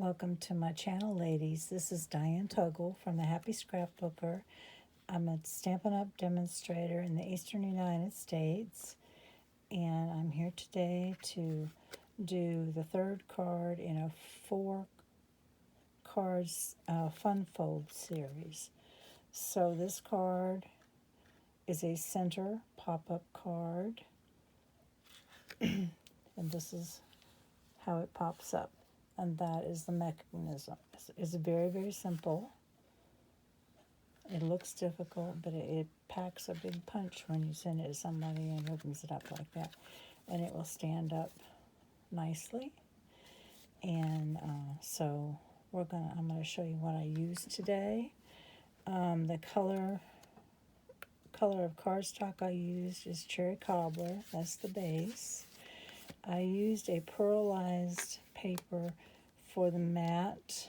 Welcome to my channel, ladies. This is Diane Tuggle from the Happy Scrapbooker. I'm a Stampin' Up! Demonstrator in the Eastern United States, and I'm here today to do the third card in a 4 cards fun fold series. So this card is a center pop-up card, and this is how it pops up. And that is the mechanism. It's very, very simple. It looks difficult, but it packs a big punch when you send it to somebody and opens it up like that. And it will stand up nicely. And so I'm gonna show you what I used today. The color of cardstock I used is Cherry Cobbler. That's the base. I used a pearlized paper for the mat.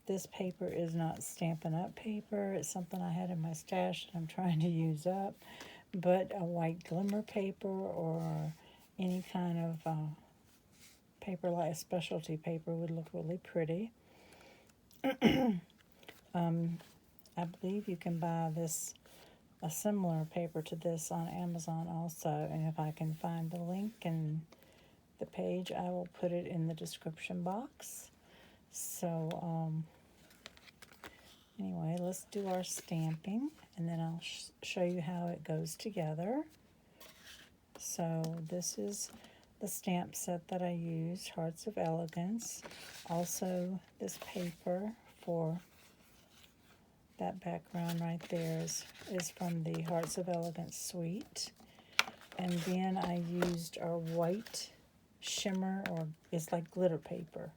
This paper is not Stampin' Up! Paper. It's something I had in my stash that I'm trying to use up. But a white glimmer paper or any kind of paper like a specialty paper would look really pretty. I believe you can buy a similar paper to this on Amazon also, and if I can find the link and the page, I will put it in the description box. So anyway, let's do our stamping, and then I'll show you how it goes together. So this is the stamp set that I used, Hearts of Elegance. Also, this paper for that background right there is from the Hearts of Elegance suite. And then I used our white shimmer, or it's like glitter paper,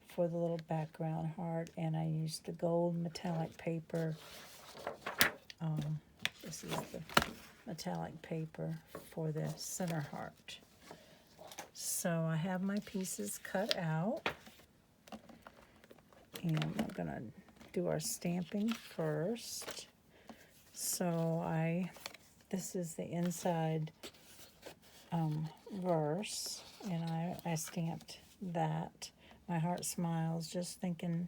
for the little background heart. And I used the gold metallic paper. This is the metallic paper for the center heart. So I have my pieces cut out. And I'm going to do our stamping first. So this is the inside verse, and I stamped that. My heart smiles, just thinking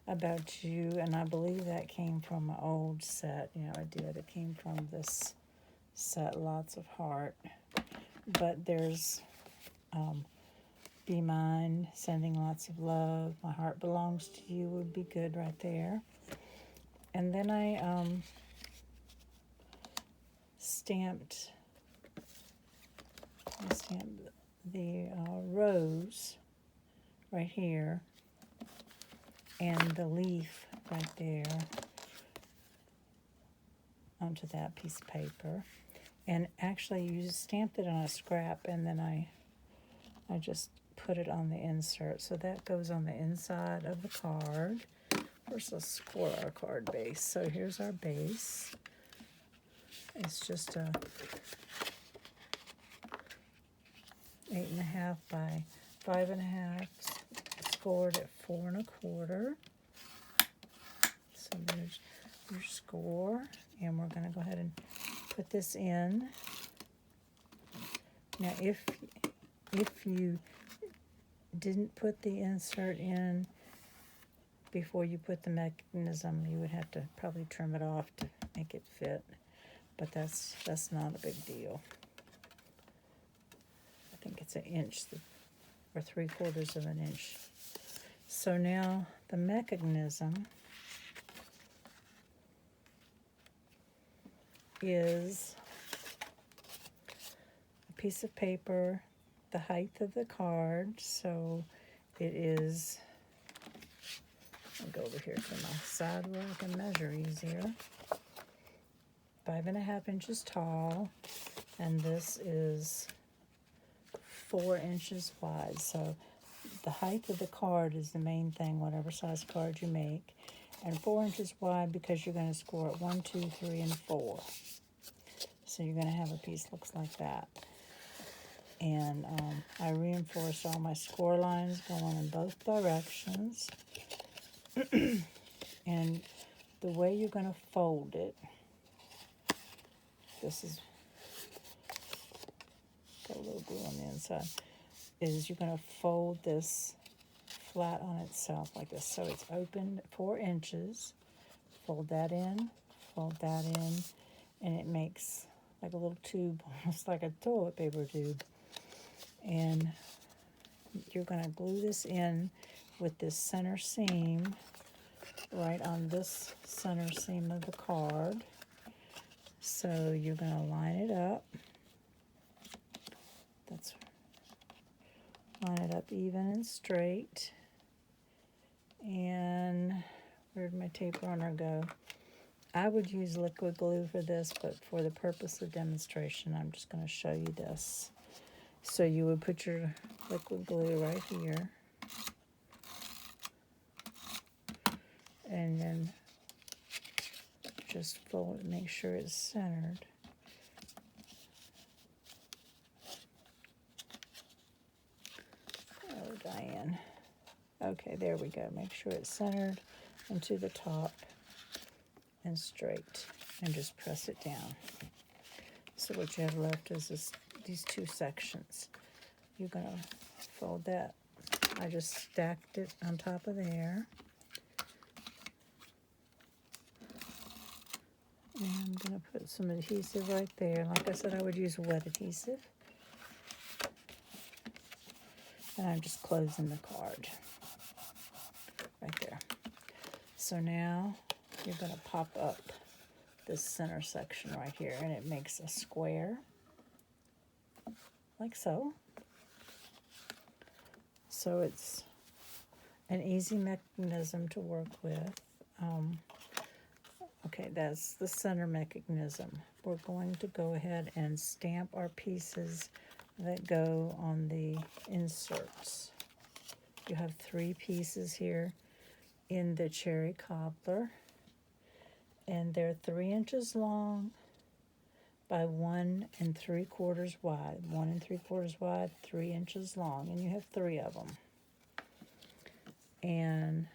about you, and I believe that came from an old set. Yeah, I did. It came from this set, Lots of Heart. But there's Be Mine, Sending Lots of Love, My Heart Belongs to You would be good right there. And then I stamped the rose right here and the leaf right there onto that piece of paper. And actually you stamped it on a scrap, and then I just put it on the insert. So that goes on the inside of the card. First, let's score our card base. So here's our base. It's just a 8.5 by 5.5, scored at 4 1/4. So there's your score, and we're going to go ahead and put this in. Now, if you didn't put the insert in before you put the mechanism, you would have to probably trim it off to make it fit, but that's not a big deal. I think it's 1 inch or 3/4 of an inch. So now the mechanism is a piece of paper the height of the card. So it is, I'll go over here to my side where I can measure easier. 5.5 inches tall, and this is 4 inches wide. So the height of the card is the main thing, whatever size card you make. And 4 inches wide because you're going to score it 1, 2, 3, and 4. So you're going to have a piece that looks like that. And I reinforced all my score lines going in both directions. And the way you're going to fold it, this is got a little glue on the inside. is you're going to fold this flat on itself like this. So it's open 4 inches. Fold that in, and it makes like a little tube, almost like a toilet paper tube. And you're going to glue this in with this center seam right on this center seam of the card. So you're going to line it up. Line it up even and straight. And where'd my tape runner go? I would use liquid glue for this, but for the purpose of demonstration, I'm just going to show you this. So you would put your liquid glue right here. And then just fold it, make sure it's centered. Oh, Diane. Okay, there we go. Make sure it's centered and to the top and straight, and just press it down. So what you have left is these 2 sections. You're going to fold that. I just stacked it on top of there. And I'm going to put some adhesive right there. Like I said, I would use wet adhesive. And I'm just closing the card right there. So now you're going to pop up this center section right here, and it makes a square, like so. So it's an easy mechanism to work with. Okay, that's the center mechanism. We're going to go ahead and stamp our pieces that go on the inserts. You have 3 pieces here in the cherry cobbler, and they're 3 inches long by 1 3/4 wide. 1 3/4 wide, 3 inches long, and you have 3 of them. And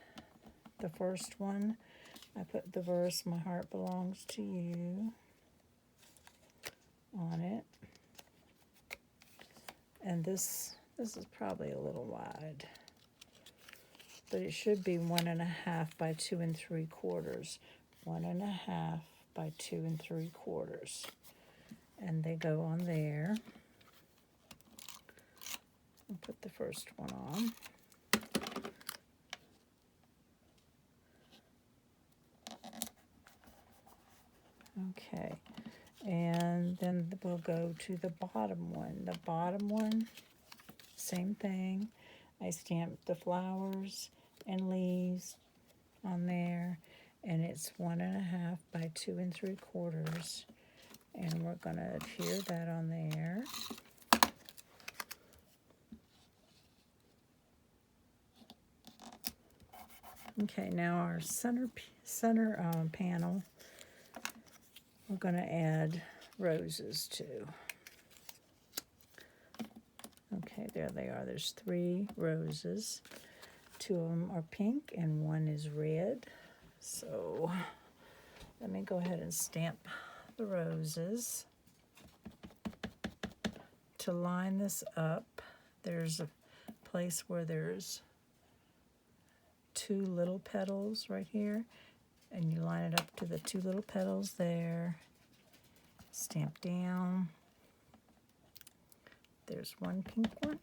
the first one, I put the verse, "My heart belongs to you," on it. And this is probably a little wide, but it should be 1 1/2 by 2 3/4. 1 1/2 by 2 3/4. And they go on there. I'll put the first one on. Okay, and then we'll go to the bottom one. The bottom one, same thing. I stamped the flowers and leaves on there, and it's 1 1/2 by 2 3/4. And we're going to adhere that on there. Okay, now our center panel, we're going to add roses to. Okay, there they are. There's 3 roses. 2 of them are pink and 1 is red. So let me go ahead and stamp the roses. To line this up, there's a place where there's 2 little petals right here, and you line it up to the 2 little petals there. Stamp down. There's 1 pink one,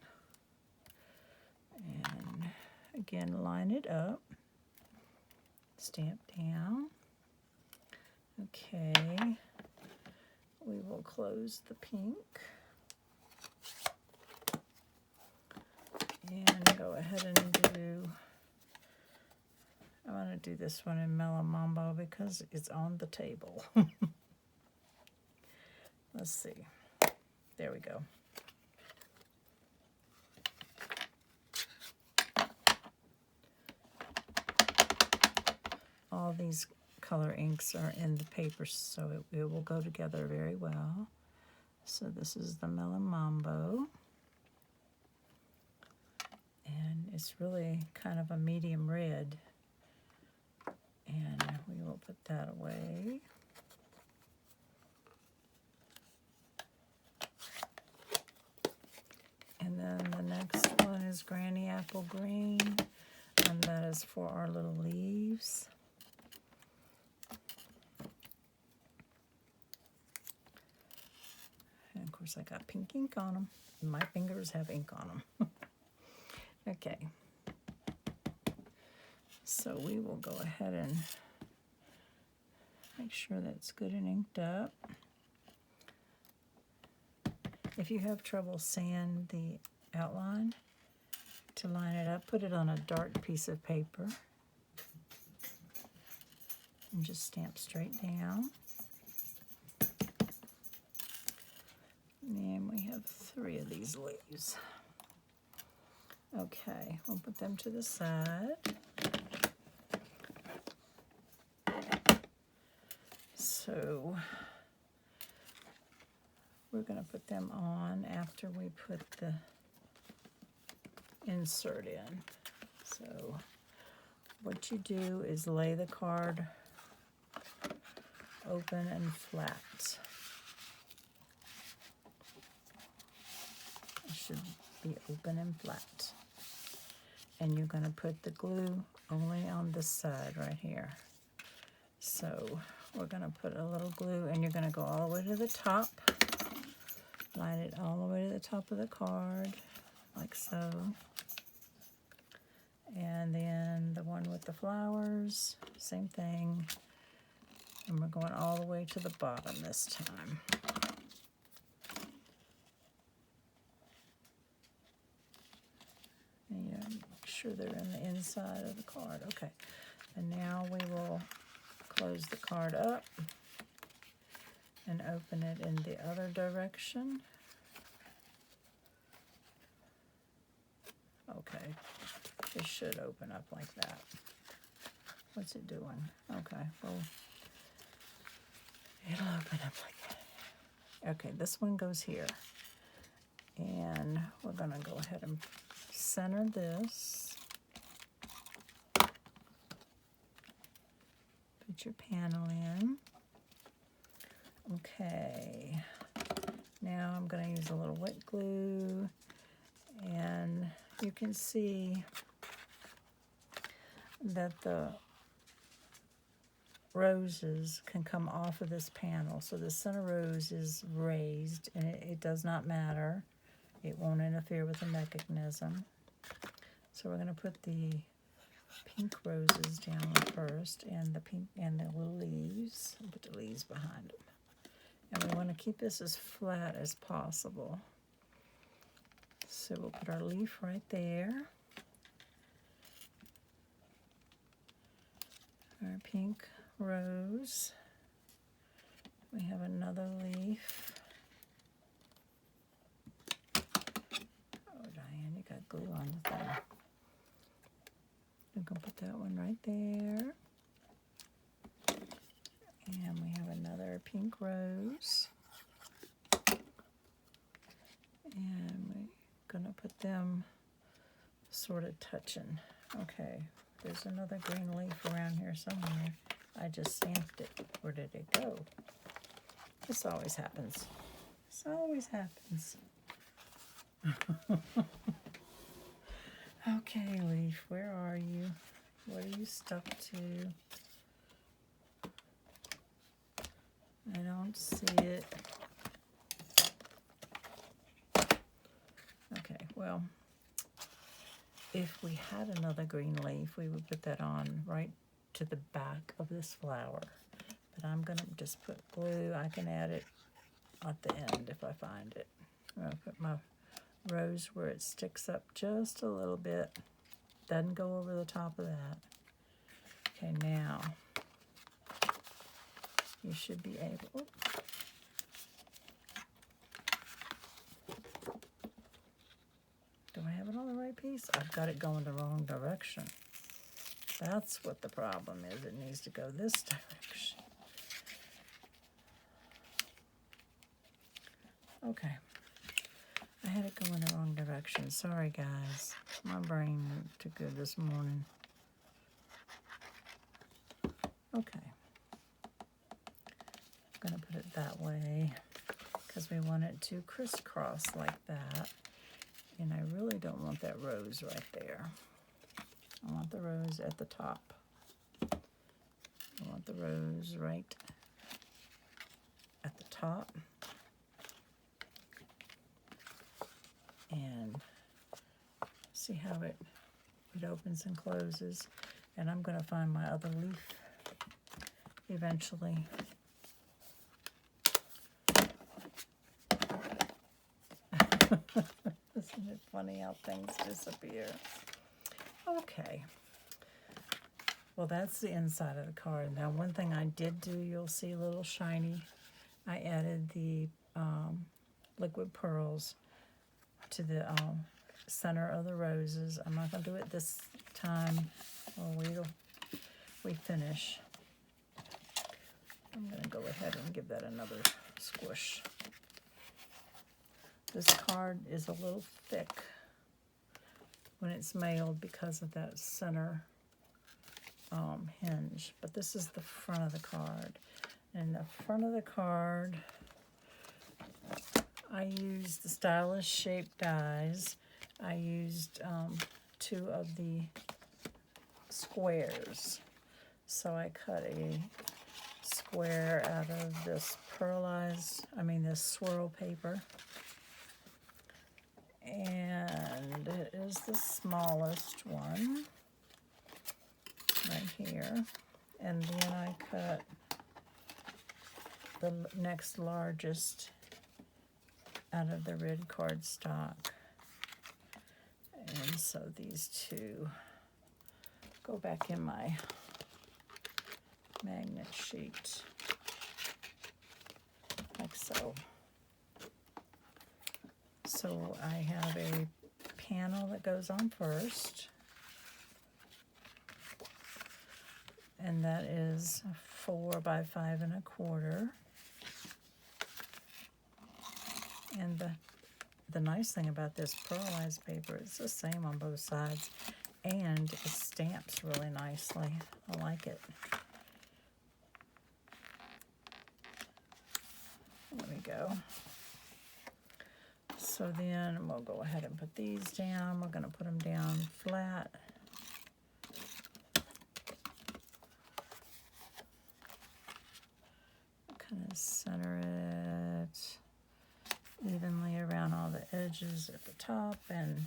and again line it up. Stamp down. Okay, we will close the pink and go ahead and do, I want to do this one in Mellow Mambo because it's on the table. Let's see. There we go. All these color inks are in the paper, so it will go together very well. So this is the Mellow Mambo. And it's really kind of a medium red. And we will put that away. And then the next beautiful green, and that is for our little leaves. And of course I got pink ink on them. My fingers have ink on them. Okay. So we will go ahead and make sure that's good and inked up. If you have trouble sand the outline to line it up, put it on a dark piece of paper and just stamp straight down. And we have 3 of these leaves. Okay, we'll put them to the side. So we're going to put them on after we put the insert in. So what you do is lay the card open and flat. It should be open and flat. And you're going to put the glue only on this side right here. So we're going to put a little glue, and you're going to go all the way to the top. Line it all the way to the top of the card, like so. And then the one with the flowers, same thing. And we're going all the way to the bottom this time. And you make sure they're in the inside of the card. Okay. And now we will close the card up and open it in the other direction. Okay, it should open up like that. What's it doing? Okay, well, it'll open up like that. Okay, this one goes here. And we're gonna go ahead and center this. Put your panel in. Okay, now I'm going to use a little wet glue, and you can see that the roses can come off of this panel. So the center rose is raised, and it does not matter. It won't interfere with the mechanism. So we're going to put the pink roses down first, and the pink and the little leaves. I'll put the leaves behind them. And we want to keep this as flat as possible. So we'll put our leaf right there. Our pink rose. We have another leaf. Oh, Diane, you got glue on the thing. I'm going to put that one right there. And we have another pink rose. And we're going to put them sort of touching. Okay, there's another green leaf around here somewhere. I just stamped it. Where did it go? This always happens. This always happens. Okay, leaf, where are you? What are you stuck to? I don't see it. Okay, well, if we had another green leaf, we would put that on right to the back of this flower. But I'm going to just put glue. I can add it at the end if I find it. I'm going to put my rose where it sticks up just a little bit. Doesn't go over the top of that. Okay, now you should be able... Do I have it on the right piece? I've got it going the wrong direction. That's what the problem is. It needs to go this direction. Okay. I had it going the wrong direction. Sorry, guys. My brain went too good this morning. Okay. I'm going to put it that way because we want it to crisscross like that. And I really don't want that rose right there. I want the rose at the top. I want the rose right at the top. And see how it opens and closes. And I'm going to find my other leaf eventually. Isn't it funny how things disappear? Okay. Well, that's the inside of the card. Now, one thing I did do, you'll see a little shiny. I added the liquid pearls to the center of the roses. I'm not going to do it this time. I'll wait till we finish. I'm going to go ahead and give that another squish. This card is a little thick when it's mailed because of that center hinge. But this is the front of the card. And the front of the card, I used the stylish shaped dies. I used 2 of the squares. So I cut a square out of this this swirl paper. And it is the smallest one right here. And then I cut the next largest out of the red cardstock. And so these 2 go back in my magnet sheet, like so. So I have a panel that goes on first, and that is 4 by 5 1/4. And the nice thing about this pearlized paper, it's the same on both sides, and it stamps really nicely. I like it. There we go. So then we'll go ahead and put these down. We're going to put them down flat. Kind of center it evenly around all the edges at the top and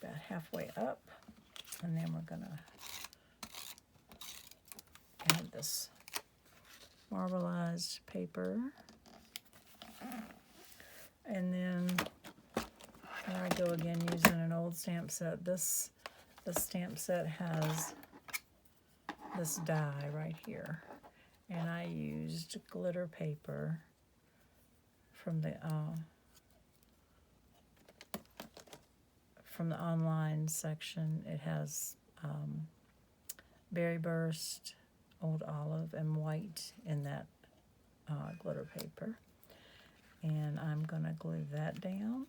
about halfway up. And then we're going to add this marbleized paper. And then there I go again using an old stamp set. The stamp set has this die right here. And I used glitter paper from the online section. It has Berry Burst, Old Olive, and white in that glitter paper. And I'm going to glue that down.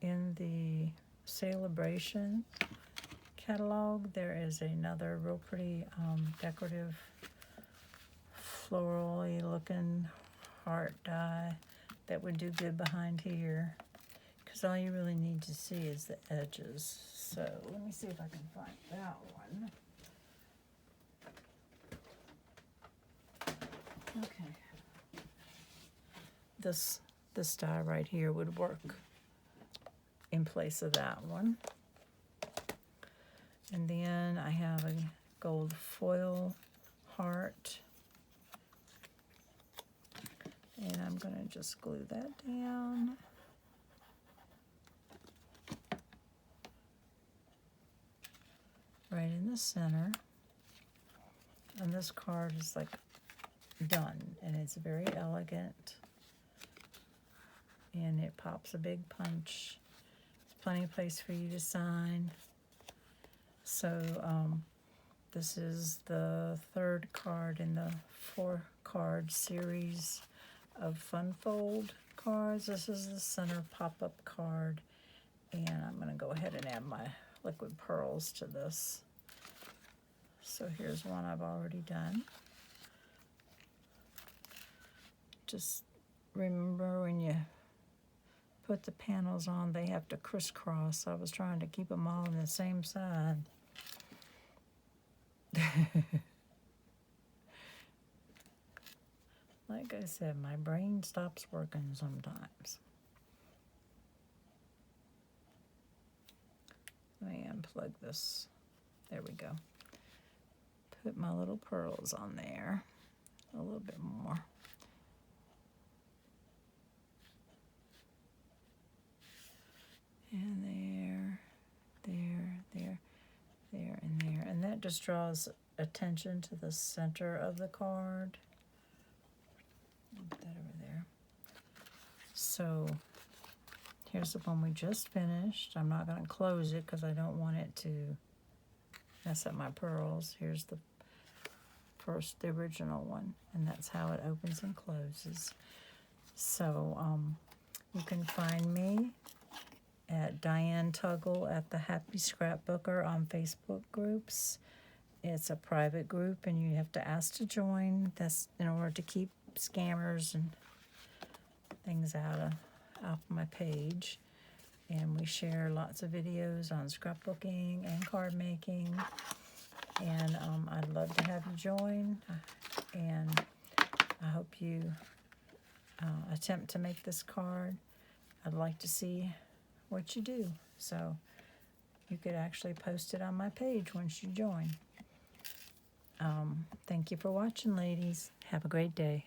In the Celebration catalog, there is another real pretty decorative floral-y looking heart die that would do good behind here, because all you really need to see is the edges. So let me see if I can find that one. Okay. This die right here would work in place of that one. And then I have a gold foil heart. And I'm going to just glue that down. Right in the center. And this card is like done. And it's very elegant. And it pops a big punch. There's plenty of place for you to sign. So this is the 3rd card in the 4-card series of Fun Fold cards. This is the center pop-up card. And I'm going to go ahead and add my liquid pearls to this. So here's one I've already done. Just remember when you put the panels on, they have to crisscross. I was trying to keep them all on the same side. Like I said, my brain stops working sometimes. Let me unplug this. There we go. Put my little pearls on there. A little bit more. And there, and there. And that just draws attention to the center of the card. Put that over there. So here's the one we just finished. I'm not going to close it because I don't want it to mess up my pearls. Here's the original one, and that's how it opens and closes. So you can find me at Diane Tuggle at the Happy Scrapbooker on Facebook groups. It's a private group, and you have to ask to join. That's in order to keep scammers and things off my page. And we share lots of videos on scrapbooking and card making. And I'd love to have you join. And I hope you attempt to make this card. I'd like to see what you do. So you could actually post it on my page once you join. Thank you for watching, ladies. Have a great day.